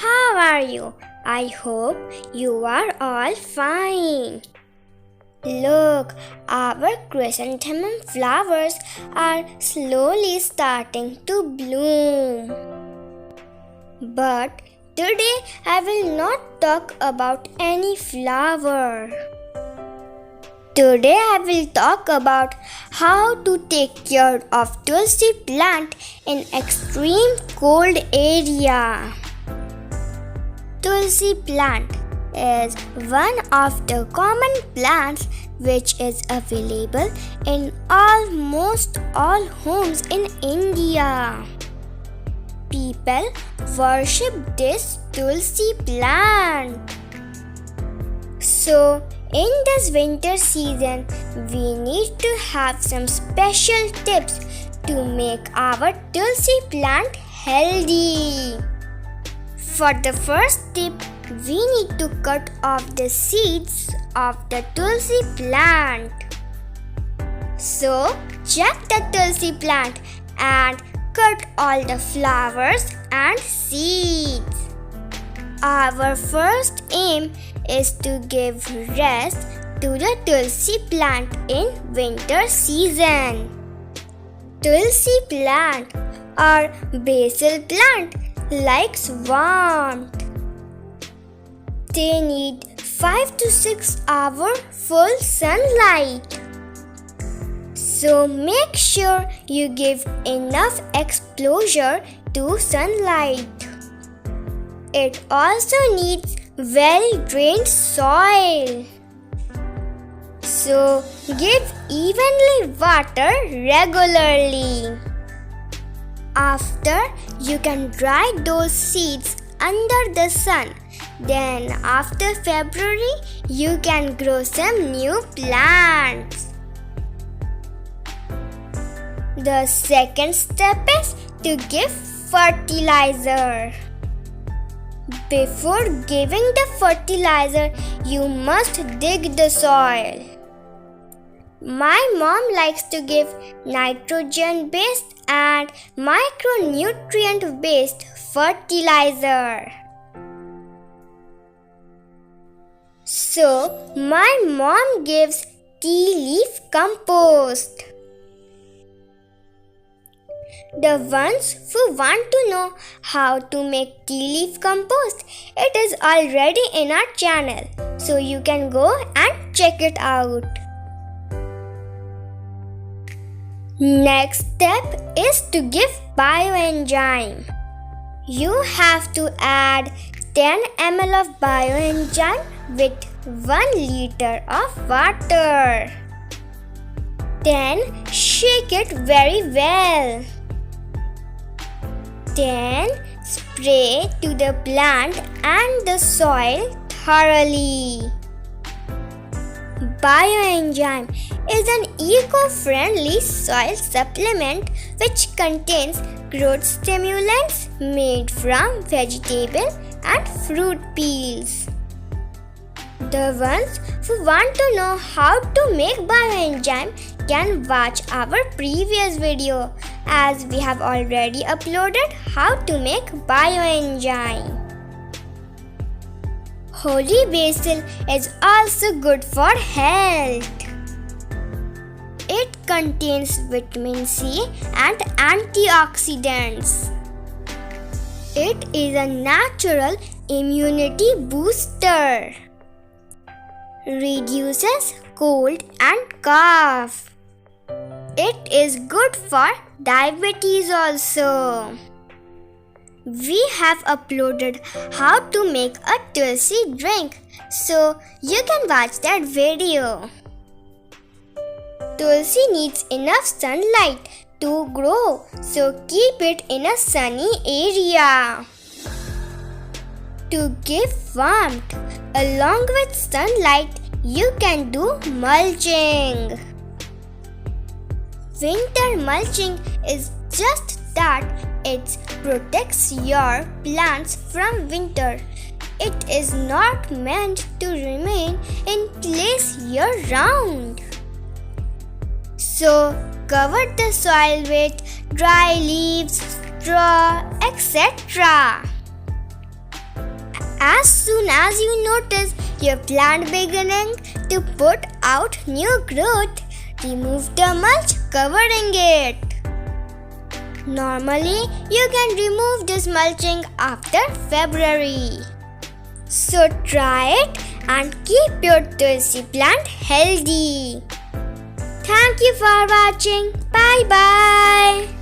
How are you? I hope you are all fine. Look, our chrysanthemum flowers are slowly starting to bloom. But today I will not talk about any flower. Today I will talk about how to take care of Tulsi plant in extreme cold area. Tulsi plant is one of the common plants which is available in almost all homes in India. People worship this Tulsi plant. So, in this winter season, we need to have some special tips to make our Tulsi plant healthy. For the first tip, we need to cut off the seeds of the Tulsi plant. So, check the Tulsi plant and cut all the flowers and seeds. Our first aim is to give rest to the Tulsi plant in winter season. Tulsi plant or basil plant likes warmth. They need 5 to 6 hours full sunlight. So make sure you give enough exposure to sunlight. It also needs well-drained soil. So give evenly water regularly. After, you can dry those seeds under the sun. Then after February, you can grow some new plants. The second step is to give fertilizer. Before giving the fertilizer, you must dig the soil. My mom likes to give nitrogen-based and micronutrient-based fertilizer. So, my mom gives tea leaf compost. The ones who want to know how to make tea leaf compost, it is already in our channel, so you can go and check it out. Next step is to give bioenzyme. You have to add 10 ml of bioenzyme with 1 liter of water. Then shake it very well. Then spray to the plant and the soil thoroughly. Bioenzyme is an eco-friendly soil supplement which contains growth stimulants made from vegetable and fruit peels. The ones who want to know how to make bioenzyme can watch our previous video, as we have already uploaded how to make bioenzyme. Holy basil is also good for health. It contains vitamin C and antioxidants. It is a natural immunity booster. Reduces cold and cough. It is good for diabetes also. We have uploaded how to make a Tulsi drink, so you can watch that video. Tulsi needs enough sunlight to grow, so keep it in a sunny area. To give warmth along with sunlight, you can do mulching. Winter mulching is just that. It protects your plants from winter. It is not meant to remain in place year-round. So, cover the soil with dry leaves, straw, etc. As soon as you notice your plant beginning to put out new growth, remove the mulch covering it. Normally, you can remove this mulching after February. So try it and keep your Tulsi plant healthy. Thank you for watching. Bye bye.